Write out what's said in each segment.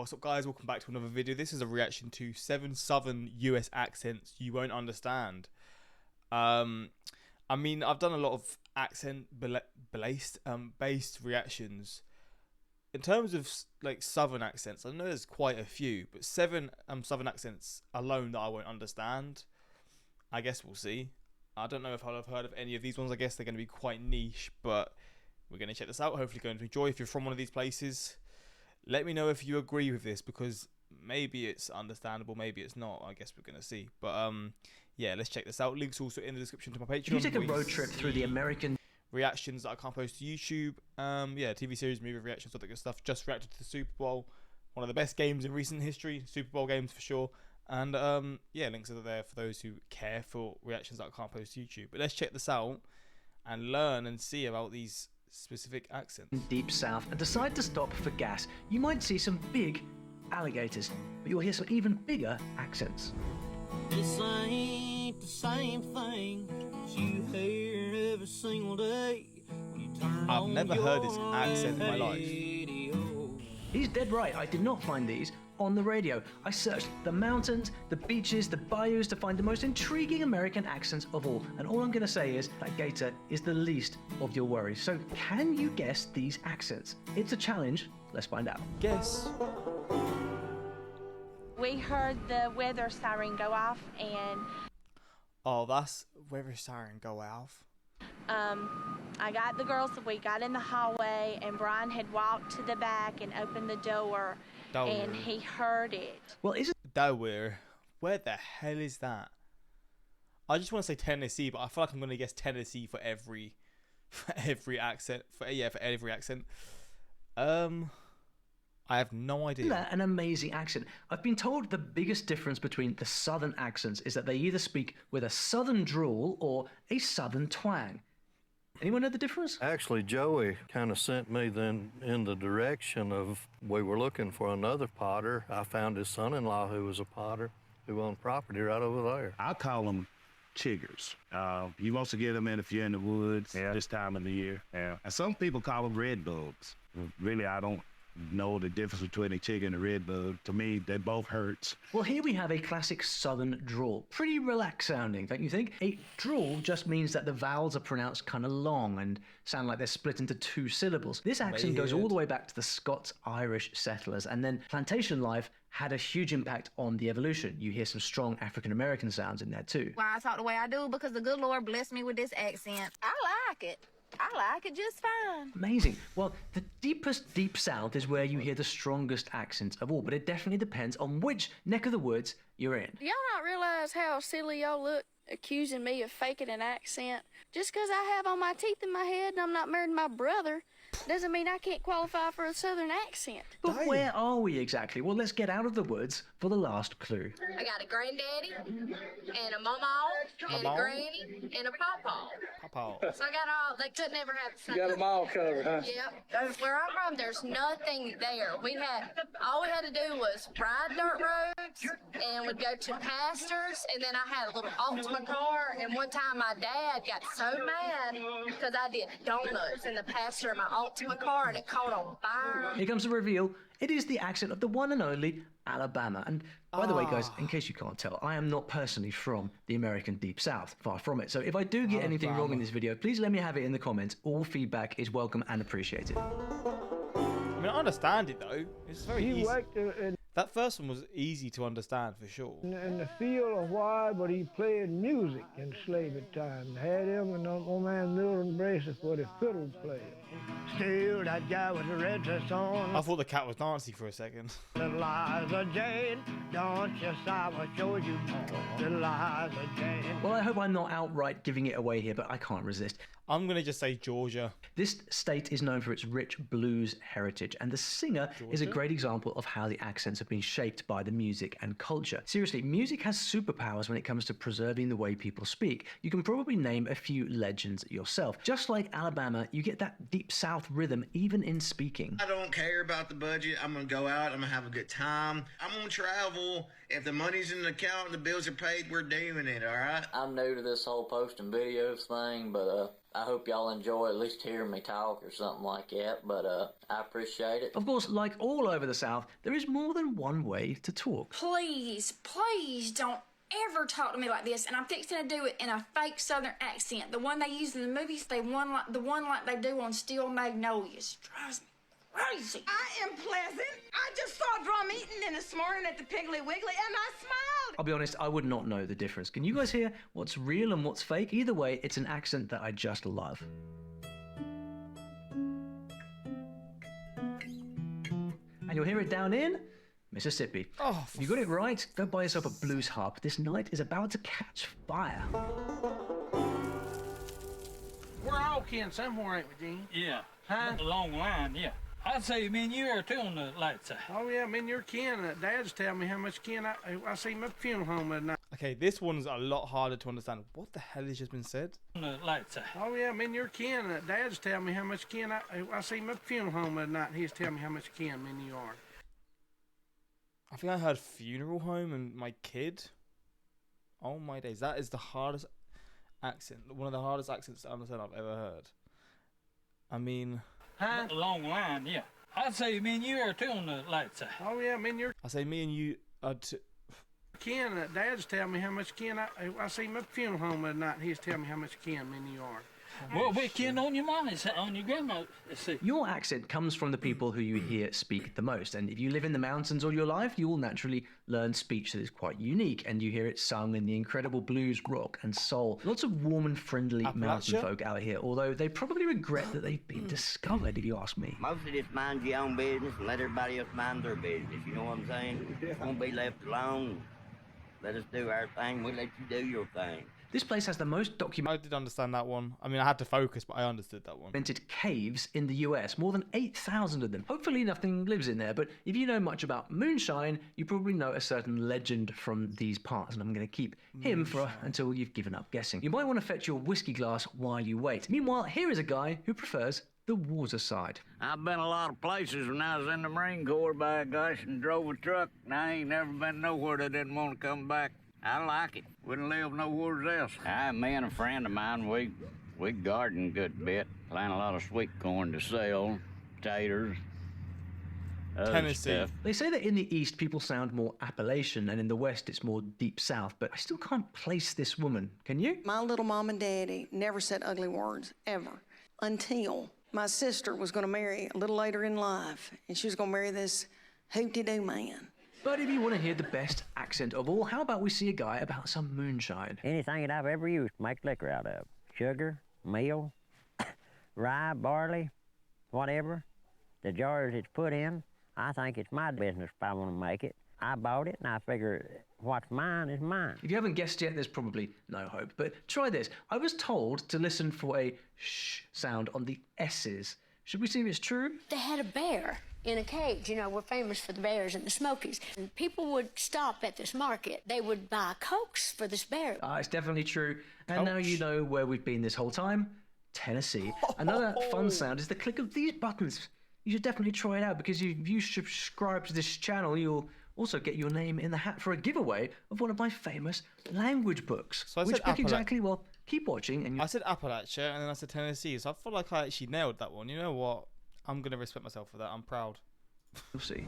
What's up, guys? Welcome back to another video. This is a reaction to 7 Southern US accents you won't understand. I mean, I've done a lot of based reactions. In terms of like Southern accents, I know there's quite a few, but 7 Southern accents alone that I won't understand. I guess we'll see. I don't know if I'll have heard of any of these ones. I guess they're going to be quite niche, but we're going to check this out. Hopefully going to enjoy. If you're from one of these places, let me know if you agree with this, because maybe it's understandable, maybe it's not. I guess we're going to see. But yeah, let's check this out. Links also in the description to my Patreon. If you take a road trip through the American reactions that I can't post to YouTube, yeah, TV series, movie reactions, all that good stuff. Just reacted to the Super Bowl, one of the best games in recent history, Super Bowl games for sure. And yeah, links are there for those who care for reactions that I can't post to YouTube. But let's check this out and learn and see about these specific accents. Deep South and decide to stop for gas. You might see some big alligators, but you'll hear some even bigger accents. This ain't the same thing as you hear every single day when you turn I've on never heard this accent in my life. radio. He's dead right, I did not find these on the radio. I searched the mountains, the beaches, the bayous to find the most intriguing American accents of all. And all I'm gonna say is that gator is the least of your worries. So can you guess these accents? It's a challenge, let's find out. Guess. We heard the weather siren go off, and Oh, that's weather siren go off. I got the girls, we got in the hallway, and Brian had walked to the back and opened the door, and he heard it. Well, is it Delaware. Where the hell is that? I just want to say Tennessee, but I feel like I'm going to guess Tennessee for every accent. For every accent. I have no idea. an amazing accent? I've been told the biggest difference between the Southern accents is that they either speak with a Southern drawl or a Southern twang. Anyone know the difference? Actually, Joey kind of sent me then in the direction of, we were looking for another potter. I found his son-in-law who was a potter who owned property right over there. I call them chiggers. You also get them in if you're in the woods this time of the year. And some people call them red bugs. Really, I don't know the difference between a chigger and a red bug. To me, they both hurts. Well, here we have a classic Southern drawl. Pretty relaxed sounding, don't you think? A drawl just means that the vowels are pronounced kind of long and sound like they're split into 2 syllables. This accent goes all the way back to the Scots-Irish settlers, and then plantation life had a huge impact on the evolution. You hear some strong African-American sounds in there too. Why I talk the way I do? Because the good Lord blessed me with this accent. I like it. I like it just fine. Amazing. Well, the deepest Deep South is where you hear the strongest accents of all, but it definitely depends on which neck of the woods you're in. Do y'all not realize how silly y'all look accusing me of faking an accent? Just because I have all my teeth in my head and I'm not married to my brother doesn't mean I can't qualify for a Southern accent. But where are we exactly? Well, let's get out of the woods for the last clue. I got a granddaddy and a mama and a granny and a pawpaw. So I got all, they couldn't ever have the same. You got them all covered, huh? Yep. Where I'm from, there's nothing there. All we had to do was ride dirt roads and we'd go to pastures, and then I had a little Altima car, and one time my dad got so mad because I did donuts in the pasture of my Altima car and it caught on fire. Here comes the reveal. It is the accent of the one and only Alabama. And by the way, guys, in case you can't tell, I am not personally from the American Deep South. Far from it. So if I do get anything wrong in this video, please let me have it in the comments. All feedback is welcome and appreciated. I mean, I understand it though. It's very easy. That first one was easy to understand for sure. In the field a while, but he played music in slavery time. Had him and old man Milton Braces for the fiddle player. Still, that guy with the red dress on. I thought the cat was dancing for a second. Eliza Jane, don't you sigh, what shows you more. Eliza Jane. Well, I hope I'm not outright giving it away here, but I can't resist. I'm going to just say Georgia. This state is known for its rich blues heritage, and the singer is a great example of how the accents have been shaped by the music and culture. Seriously, music has superpowers when it comes to preserving the way people speak. You can probably name a few legends yourself. Just like Alabama, you get that Deep South rhythm even in speaking. I don't care about the budget. I'm going to go out. I'm going to have a good time. I'm going to travel. If the money's in the account and the bills are paid, we're doing it, all right? I'm new to this whole posting videos thing, but I hope y'all enjoy at least hearing me talk or something like that, but I appreciate it. Of course, like all over the South, there is more than one way to talk. Please, please don't ever talk to me like this, and I'm fixing to do it in a fake Southern accent. The one they use in the movies, the one like they do on Steel Magnolias. Drives me crazy. I am pleasant. I just saw Drum eating in this morning at the Piggly Wiggly, and I smiled. I'll be honest, I would not know the difference. Can you guys hear what's real and what's fake? Either way, it's an accent that I just love. And you'll hear it down in Mississippi. Oh, if you got it right, go buy yourself a blues harp. This night is about to catch fire. We're all kin somewhere, ain't we, Gene? Yeah. Huh? A long line, yeah. I'd say me and you are too on the light side. Oh, yeah, me and your kin. Dad's telling me how much kin I see him at the funeral home at night. Okay, this one's a lot harder to understand. What the hell has just been said? On the light side. Oh, yeah, me and your kin. Dad's telling me how much kin I see him at the funeral home at night. He's telling me how much kin me and you are. I think I heard funeral home and my kid. Oh my days, that is the hardest accent. One of the hardest accents to understand I've ever heard. I mean... Huh? A long line, yeah. I'd say me and you are too on the light side. Oh, yeah, me and your... I say me and you are kin. Dad's telling me how much kin I see him at the funeral home at night. He's telling me how much kin me and you are. Well, we're kin on your mom, on your grandma. Your accent comes from the people who you hear speak the most, and if you live in the mountains all your life, you will naturally learn speech that is quite unique, and you hear it sung in the incredible blues, rock, and soul. Lots of warm and friendly mountain folk out here, although they probably regret that they've been discovered, if you ask me. Mostly just mind your own business and let everybody else mind their business, you know what I'm saying? Won't be left alone. Let us do our thing, we'll let you do your thing. This place has the most I did understand that one. I mean, I had to focus, but I understood that one. Documented caves in the US, more than 8,000 of them. Hopefully nothing lives in there, but if you know much about moonshine, you probably know a certain legend from these parts, and I'm going to keep him until you've given up guessing. You might want to fetch your whiskey glass while you wait. Meanwhile, here is a guy who prefers the water side. I've been a lot of places when I was in the Marine Corps, by gosh, and drove a truck, and I ain't never been nowhere that didn't want to come back. I like it. Wouldn't live nowhere else. Me and a friend of mine, we garden a good bit. Plant a lot of sweet corn to sell, potatoes, Tennessee. Stuff. They say that in the East, people sound more Appalachian, and in the West, it's more Deep South, but I still can't place this woman. Can you? My little mom and daddy never said ugly words, ever, until my sister was going to marry a little later in life, and she was going to marry this hoop-de-doo man. But if you want to hear the best accent of all, how about we see a guy about some moonshine? Anything that I've ever used to make liquor out of. Sugar, meal, rye, barley, whatever. The jars it's put in, I think it's my business if I want to make it. I bought it, and I figure what's mine is mine. If you haven't guessed yet, there's probably no hope. But try this. I was told to listen for a sh sound on the S's. Should we see if it's true? They had a bear in a cage. You know, we're famous for the bears in the Smokies. And people would stop at this market. They would buy Cokes for this bear. It's definitely true. And now you know where we've been this whole time. Tennessee. Another fun sound is the click of these buttons. You should definitely try it out, because if you subscribe to this channel, you'll also get your name in the hat for a giveaway of one of my famous language books. So I Which said book exactly? Well, keep watching. And I said Appalachia, and then I said Tennessee, so I feel like I actually nailed that one. You know what? I'm going to respect myself for that. I'm proud. You'll see.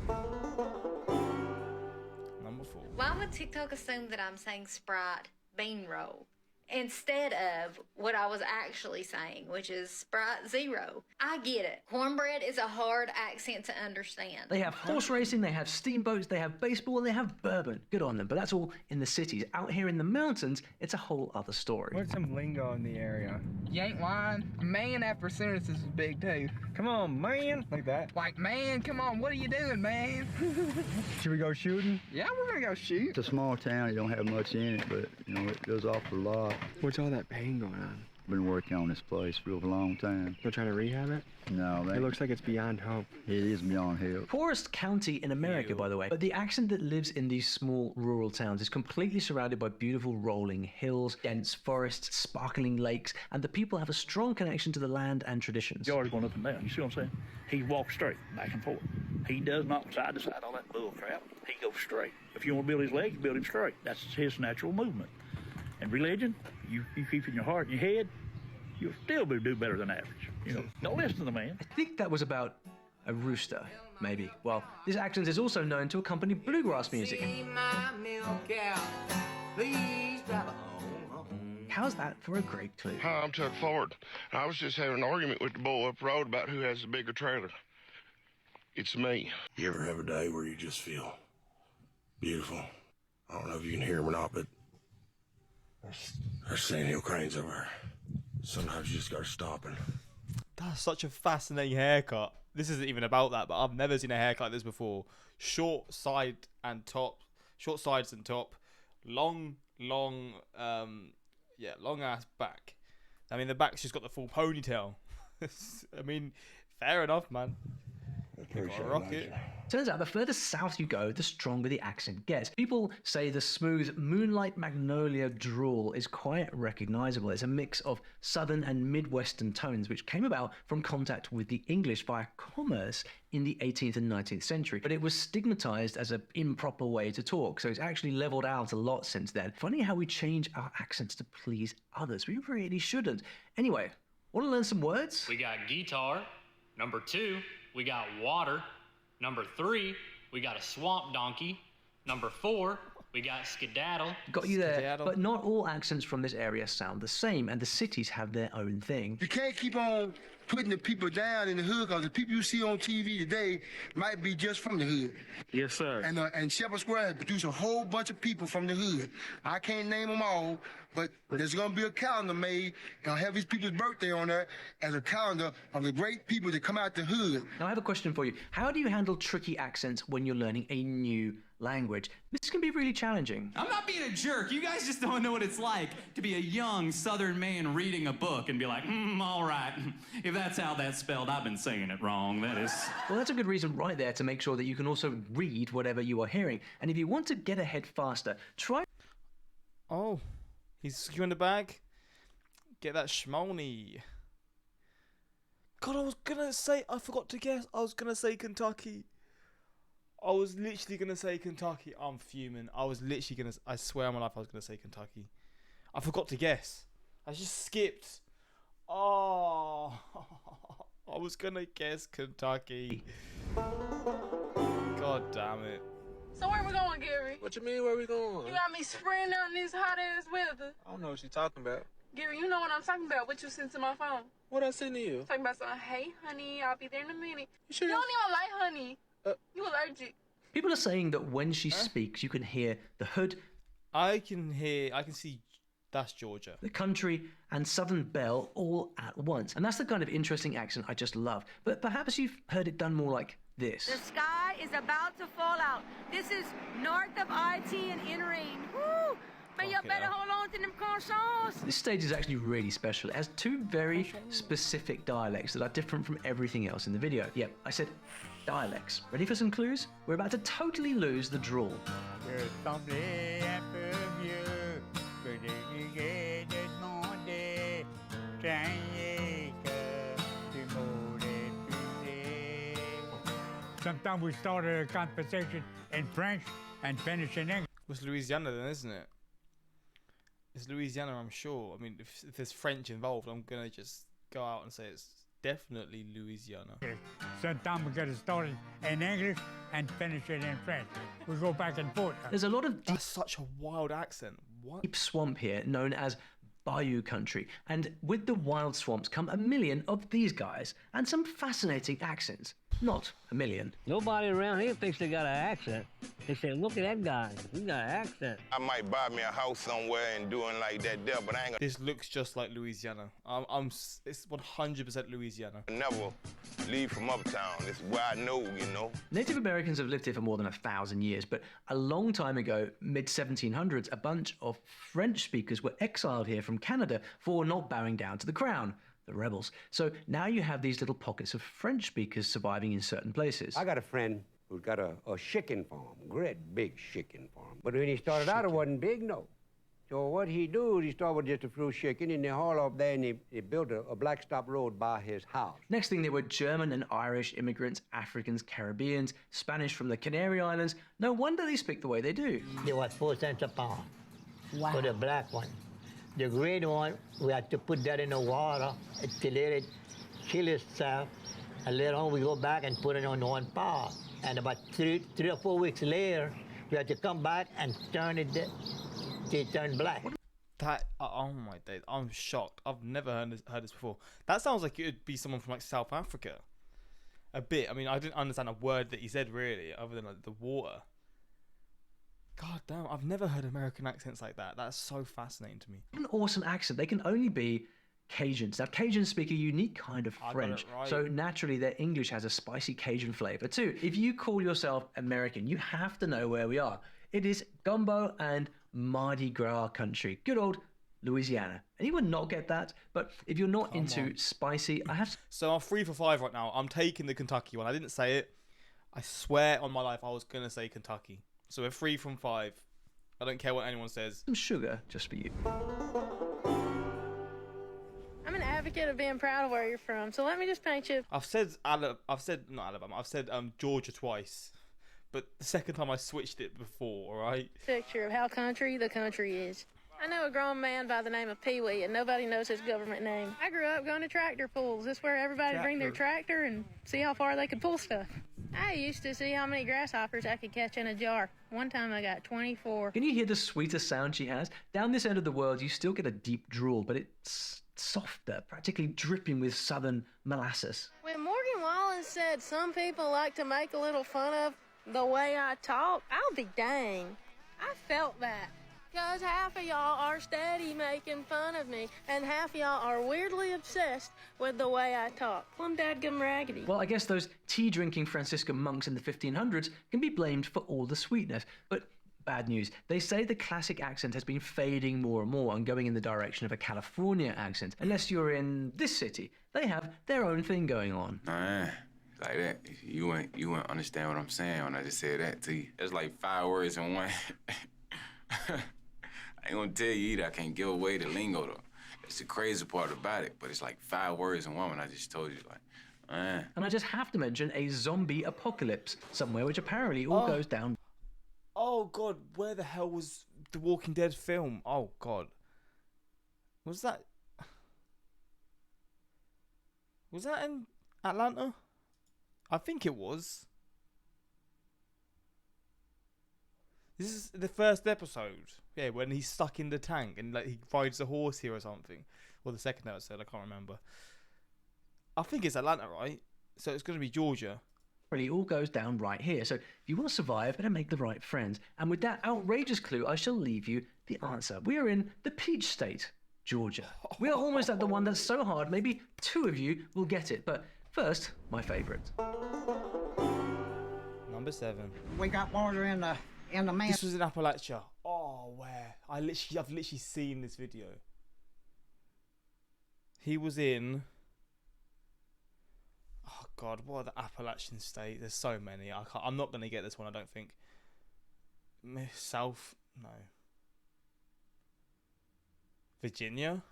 Number 4. Why would TikTok assume that I'm saying Sprite bean roll instead of what I was actually saying, which is Sprite Zero? I get it. Cornbread is a hard accent to understand. They have horse racing, they have steamboats, they have baseball, and they have bourbon. Good on them, but that's all in the cities. Out here in the mountains, it's a whole other story. What's some lingo in the area? You ain't lying. Man after sentences is big too. Come on, man. Like that. Like, man, come on, what are you doing, man? Should we go shooting? Yeah, we're gonna go shoot. It's a small town. It don't have much in it, but, you know, it goes off for a lot. What's all that pain going on? Been working on this place for a long time. They're trying to rehab it? No, It looks like it's beyond hope. It is beyond help. Poorest county in America, by the way. But the accent that lives in these small rural towns is completely surrounded by beautiful rolling hills, dense forests, sparkling lakes, and the people have a strong connection to the land and traditions. Yards going up and down, you see what I'm saying? He walks straight, back and forth. He does not side to side, all that bull crap. He goes straight. If you want to build his legs, build him straight. That's his natural movement. And religion, you keep in your heart and your head, you'll still do better than average. You know, don't listen to the man. I think that was about a rooster, maybe. Well, this accent is also known to accompany bluegrass music. How's that for a great clue? Hi, I'm Tuck Ford. I was just having an argument with the boy up the road about who has the bigger trailer. It's me. You ever have a day where you just feel beautiful? I don't know if you can hear them or not, but there's sandhill cranes over there. Sometimes you just gotta stop and... That's such a fascinating haircut. This isn't even about that, but I've never seen a haircut like this before. Short sides and top, long ass back. I mean, the back's just got the full ponytail. I mean, fair enough, man. Rocket. Turns out the further south you go, the stronger the accent gets. People say the smooth Moonlight Magnolia drawl is quite recognizable. It's a mix of southern and midwestern tones, which came about from contact with the English via commerce in the 18th and 19th century. But it was stigmatized as an improper way to talk, so it's actually leveled out a lot since then. Funny how we change our accents to please others. We really shouldn't. Anyway, want to learn some words? We got guitar. Number 2, we got water. Number 3, we got a swamp donkey. Number 4, we got skedaddle. Got you there, but not all accents from this area sound the same, and the cities have their own thing. You can't keep on putting the people down in the hood, because the people you see on TV today might be just from the hood. Yes, sir. And Shepherd Square has produced a whole bunch of people from the hood. I can't name them all, but there's going to be a calendar made, and I'll have these people's birthday on there as a calendar of the great people that come out the hood. Now, I have a question for you. How do you handle tricky accents when you're learning a new language? This can be really challenging. I'm not being a jerk. You guys just don't know what it's like to be a young Southern man reading a book and be like, all right. If that's how that's spelled, I've been saying it wrong. That is... Well, that's a good reason right there to make sure that you can also read whatever you are hearing. And if you want to get ahead faster, try... Oh, he's securing the bag. Get that schmoney. God, I forgot to guess. I was gonna say Kentucky. I was literally gonna say Kentucky. I'm fuming. I swear on my life I was gonna say Kentucky. I forgot to guess. I just skipped. Oh, I was gonna guess Kentucky. God damn it. So where we going, Gary? What you mean, where we going? You got me spraying out in this hot-ass weather. I don't know what you're talking about. Gary, you know what I'm talking about. What you sent to my phone. What I sent to you? Talking about something, hey, honey, I'll be there in a minute. You sure you don't even like honey. You allergic. People are saying that when she speaks, you can hear the hood. I can see that's Georgia. The country and Southern Belle all at once. And that's the kind of interesting accent I just love. But perhaps you've heard it done more like this. The sky is about to fall out. This is north of IT and in rain. Woo! But you better hold on to them croissants. This stage is actually really special. It has two very specific dialects that are different from everything else in the video. Yep, I said dialects. Ready for some clues? We're about to totally lose the drawl. Sometimes we start a conversation in French and finish in English. It's Louisiana then, isn't it? It's Louisiana, I'm sure. I mean, if there's French involved, I'm going to just go out and say it's definitely Louisiana. Sometimes we get it started in English and finish it in French. We go back and forth. There's a lot of That's such a wild accent. What? Deep swamp here known as Bayou country, and with the wild swamps come a million of these guys and some fascinating accents. Not a million. Nobody around here thinks they got an accent. They say, look at that guy, he got an accent. I might buy me a house somewhere and doing like that there, but I ain't gonna... This looks just like Louisiana. It's 100% Louisiana. Never leave from uptown. This is where I know, you know. Native Americans have lived here for more than 1,000 years, but a long time ago, mid-1700s, a bunch of French speakers were exiled here from Canada for not bowing down to the crown. The rebels. So now you have these little pockets of French speakers surviving in certain places. I got a friend who's got a chicken farm, great big chicken farm. But when he started out, it wasn't big, no. So what he do is he started with just a few chicken, and they haul up there, and he built a black stop road by his house. Next thing, there were German and Irish immigrants, Africans, Caribbeans, Spanish from the Canary Islands. No wonder they speak the way they do. It was 4 cents a pound for the black one. The green one, we have to put that in the water to let it kill itself. And later on, we go back and put it on one pot. And about three or 4 weeks later, we have to come back and turn it to turn black. That, oh my days, I'm shocked. I've never heard this before. That sounds like it would be someone from like South Africa. A bit. I mean, I didn't understand a word that he said really, other than like the water. God damn, I've never heard American accents like that. That's so fascinating to me. An awesome accent. They can only be Cajuns. Now, Cajuns speak a unique kind of French, right. so naturally their English has a spicy Cajun flavor too. If you call yourself American, you have to know where we are. It is gumbo and Mardi Gras country. Good old Louisiana. Anyone not get that? But if you're not into spicy, I have... So I'm 3 for 5 right now. I'm taking the Kentucky one. I didn't say it. I swear on my life I was going to say Kentucky. So we're 3 from 5. I don't care what anyone says. Some sugar just for you. I'm an advocate of being proud of where you're from, so let me just paint you. I've said not Alabama. I've said Georgia twice. But the second time I switched it before, alright? Picture of how country the country is. I know a grown man by the name of Pee Wee, and nobody knows his government name. I grew up going to tractor pulls. This is where everybody bring their tractor and see how far they could pull stuff. I used to see how many grasshoppers I could catch in a jar. One time I got 24. Can you hear the sweeter sound she has? Down this end of the world, you still get a deep drawl, but it's softer, practically dripping with southern molasses. When Morgan Wallen said some people like to make a little fun of the way I talk, I'll be dang. I felt that. Because half of y'all are steady making fun of me, and half of y'all are weirdly obsessed with the way I talk. I'm dadgum raggedy. Well, I guess those tea-drinking Franciscan monks in the 1500s can be blamed for all the sweetness. But bad news. They say the classic accent has been fading more and more and going in the direction of a California accent. Unless you're in this city. They have their own thing going on. Nah, like that. You wouldn't understand what I'm saying when I just said that to you. It's like 5 words in one. I ain't gonna tell you either. I can't give away the lingo though. It's the crazy part about it, but it's like 5 words in one when I just told you, like, And I just have to mention a zombie apocalypse somewhere, which apparently all goes down. Oh god, where the hell was the Walking Dead film? Oh god. Was that in Atlanta? I think it was. This is the first episode. Yeah, when he's stuck in the tank and like he rides a horse here or something. Or the second episode, I can't remember. I think it's Atlanta, right? So it's going to be Georgia. Really, all goes down right here. So if you want to survive, better make the right friends. And with that outrageous clue, I shall leave you the answer. We are in the Peach State, Georgia. We are almost at the one that's so hard, maybe 2 of you will get it. But first, my favourite. Number 7. We got water in the man. This was in Appalachia. Oh, where? I've literally seen this video. He was in... Oh God, what are the Appalachian state? There's so many. I'm not gonna get this one. I don't think. South? No. Virginia?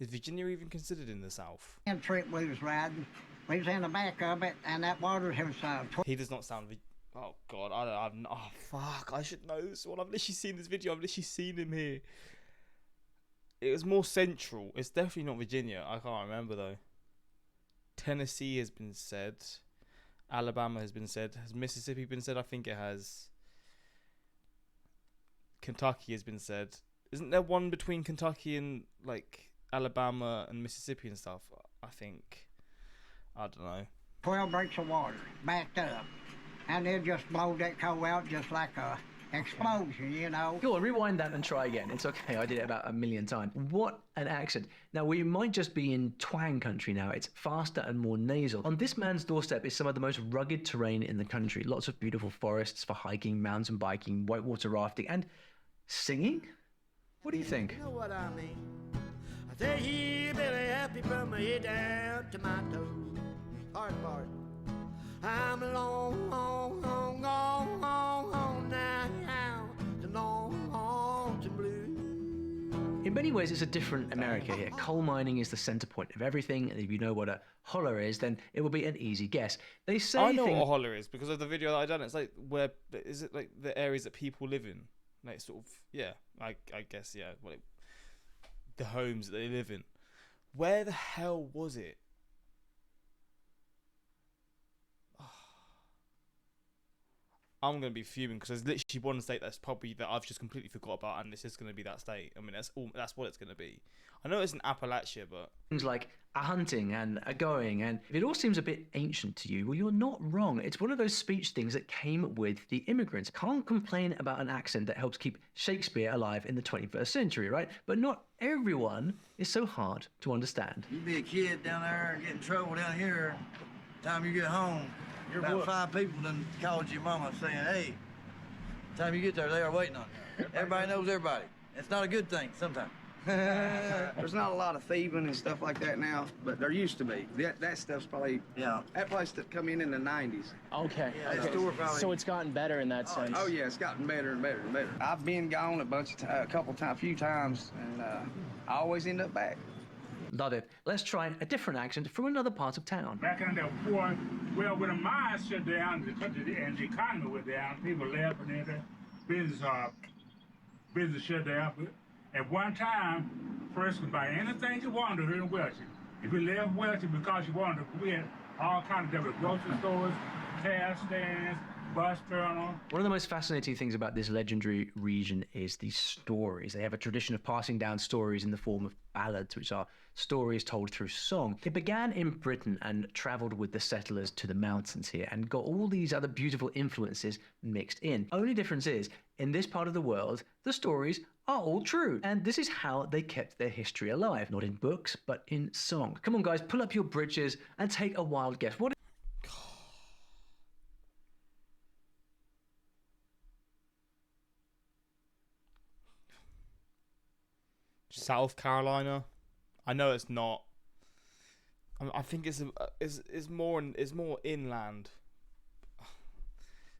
Is Virginia even considered in the South? And trip we was riding, we was in the back of it, and that water was. He does not sound. Oh God, oh fuck! I should know this one. I've literally seen this video. I've literally seen him here. It was more central. It's definitely not Virginia. I can't remember though. Tennessee has been said. Alabama has been said. Has Mississippi been said? I think it has. Kentucky has been said. Isn't there one between Kentucky and like Alabama and Mississippi and stuff? I think. I don't know. 12 breaks of water backed up, and it just blowed that coal out just like a explosion, you know. Go on, rewind that and try again. It's okay, I did it about 1,000,000 times. What an accent. Now, we might just be in twang country now. It's faster and more nasal. On this man's doorstep is some of the most rugged terrain in the country. Lots of beautiful forests for hiking, mountain biking, whitewater rafting, and singing? What do you think? You know what I mean? I tell you, Billy, happy from my head down to my toes. Hard part. I'm long, long, long, long, long, long now. The long, long to blue. In many ways, it's a different America here. Coal mining is the center point of everything, and if you know what a holler is, then it will be an easy guess. They say I know what a holler is because of the video that I done. It's like is it like the areas that people live in? like sort of, yeah, I guess, yeah, the homes that they live in. Where the hell was it? I'm going to be fuming because there's literally one state that's probably that I've just completely forgot about, and this is going to be that state. I mean, that's what it's going to be. I know it's in Appalachia, but Things like a hunting and a going, and if it all seems a bit ancient to you, well, you're not wrong. It's one of those speech things that came with the immigrants. Can't complain about an accent that helps keep Shakespeare alive in the 21st century, right? But not everyone is so hard to understand. You be a kid down there and get in trouble down here. Time you get home, about 5 people done called your mama saying, hey, time you get there, they are waiting on you. Everybody knows everybody. It's not a good thing sometimes. There's not a lot of thieving and stuff like that now, but there used to be. That stuff's probably, that place that come in the 90s. Okay. That store probably, So it's gotten better in that sense. Oh yeah, it's gotten better and better and better. I've been gone a few times, and I always end up back. Love it. Let's try a different accent from another part of town. Back in the war, well, when the mines shut down, the country and the economy went down, people left and then business shut down. But at one time, first could buy anything you wanted here in Welching. If you left Welching because you wanted to, we had all kinds of different grocery stores, cash stands, bus terminal. One of the most fascinating things about this legendary region is the stories. They have a tradition of passing down stories in the form of ballads, which are stories told through song. It began in Britain and travelled with the settlers to the mountains here and got all these other beautiful influences mixed in. Only difference is, in this part of the world, the stories are all true. And this is how they kept their history alive. Not in books, but in song. Come on, guys, pull up your britches and take a wild guess. What? South Carolina. I know it's not. I think it's more inland.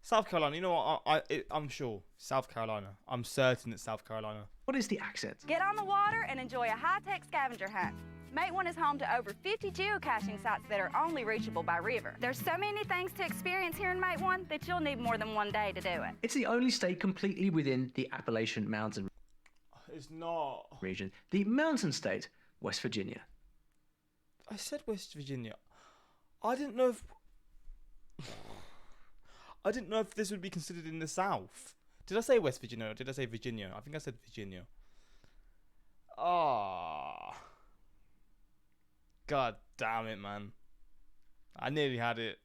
South Carolina. You know what? I'm sure South Carolina. I'm certain it's South Carolina. What is the accent? Get on the water and enjoy a high-tech scavenger hunt. Mate One is home to over 50 geocaching sites that are only reachable by river. There's so many things to experience here in Mate One that you'll need more than one day to do it. It's the only state completely within the Appalachian Mountain It's not. region. The mountain state, West Virginia. I said West Virginia. I didn't know if this would be considered in the South. Did I say West Virginia or did I say Virginia? I think I said Virginia. Ah. God damn it, man. I nearly had it.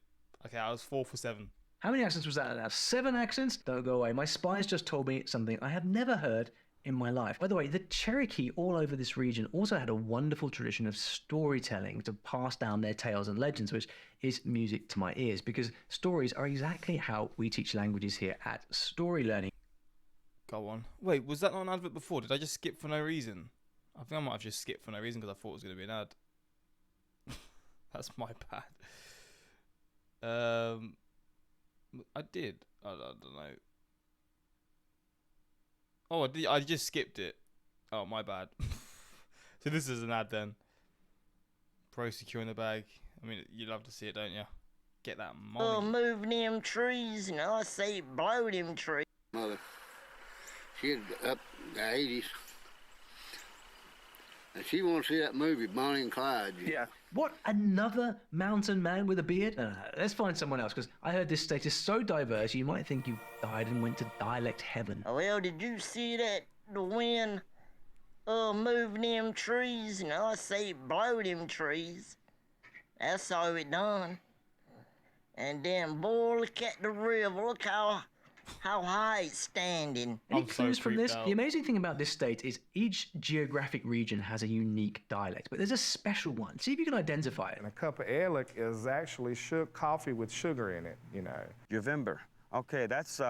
Okay, I was 4 for 7. How many accents was that? Now, 7 accents? Don't go away. My spies just told me something I have never heard in my life. By the way, the Cherokee all over this region also had a wonderful tradition of storytelling to pass down their tales and legends, which is music to my ears, because stories are exactly how we teach languages here at Story Learning. Go on. Wait, was that not an advert before? Did I just skip for no reason? I think I might have just skipped for no reason because I thought it was going to be an ad. That's my bad. I did. I don't know. Oh, I just skipped it. Oh, my bad. So this is an ad then. Pro securing the bag. I mean, you love to see it, don't you? Get that money. Oh, move them trees, and I say blow them trees. Mother, she had up the 80s. And she wants to see that movie, Bonnie and Clyde. Yeah. What? Another mountain man with a beard? No, let's find someone else, because I heard this state is so diverse, you might think you died and went to dialect heaven. Well, did you see that? The wind, move them trees, and I say blow them trees. That's all it done. And then, boy, look at the river. Look how high it's standing. Any clues from this? The amazing thing about this state is each geographic region has a unique dialect, but there's a special one. See if you can identify it. And a cup of Ehrlich is actually coffee with sugar in it, you know. Juvember. Okay, that's,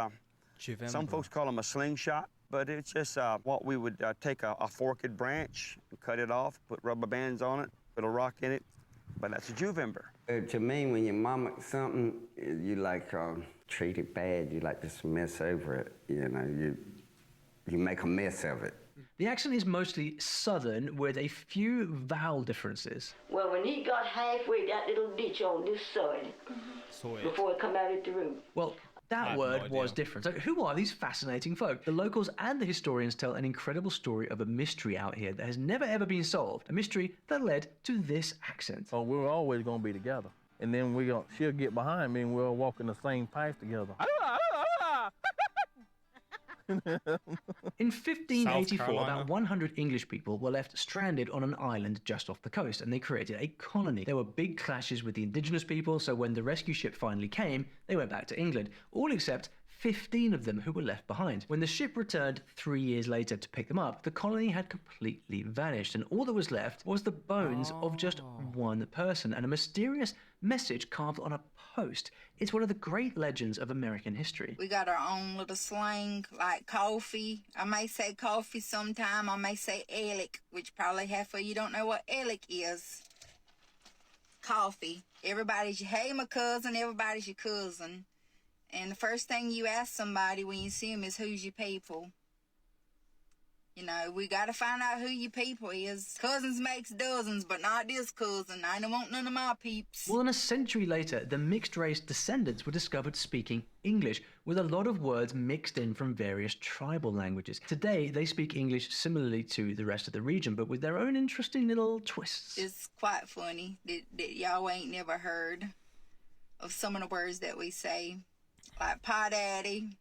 some folks call them a slingshot, but it's just what we would take a forked branch, cut it off, put rubber bands on it, put a rock in it, but that's a Juvember. To me, when you mimic something, you like treat it bad. You like just mess over it. You know, you make a mess of it. The accent is mostly southern with a few vowel differences. Well, when he got halfway that little ditch on this side, before it come out at the root. Well, That word was different. So who are these fascinating folk? The locals and the historians tell an incredible story of a mystery out here that has never ever been solved. A mystery that led to this accent. Oh, we're always gonna be together. And then she'll get behind me and we'll walk in the same path together. In 1584, about 100 English people were left stranded on an island just off the coast, and they created a colony. There were big clashes with the indigenous people, so when the rescue ship finally came, they went back to England, all except 15 of them who were left behind. When the ship returned 3 years later to pick them up, the colony had completely vanished, and all that was left was the bones of just one person and a mysterious message carved on a post. It's one of the great legends of American history. We got our own little slang, like coffee. I may say coffee sometime. I may say Alec, which probably half of you don't know what Alec is. Coffee. Everybody's your, hey, my cousin, everybody's your cousin. And the first thing you ask somebody when you see them is, who's your people? You know, we got to find out who your people is. Cousins makes dozens, but not this cousin. I don't want none of my peeps. More than a century later, the mixed-race descendants were discovered speaking English, with a lot of words mixed in from various tribal languages. Today, they speak English similarly to the rest of the region, but with their own interesting little twists. It's quite funny that y'all ain't never heard of some of the words that we say. Like Pa Daddy,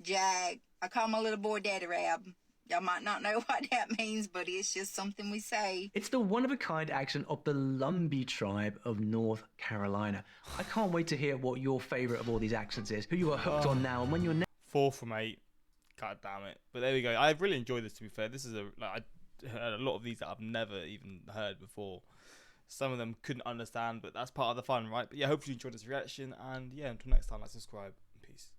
Jag. I call my little boy Daddy Rab. Y'all might not know what that means, but it's just something we say. It's the one-of-a-kind accent of the Lumbee tribe of North Carolina. I can't wait to hear what your favourite of all these accents is, who you are hooked on now, and when you're 4 from 8. God damn it. But there we go. I've really enjoyed this, to be fair. This is I heard a lot of these that I've never even heard before. Some of them couldn't understand, but that's part of the fun, right? But yeah, hopefully you enjoyed this reaction, and yeah, until next time, like, subscribe.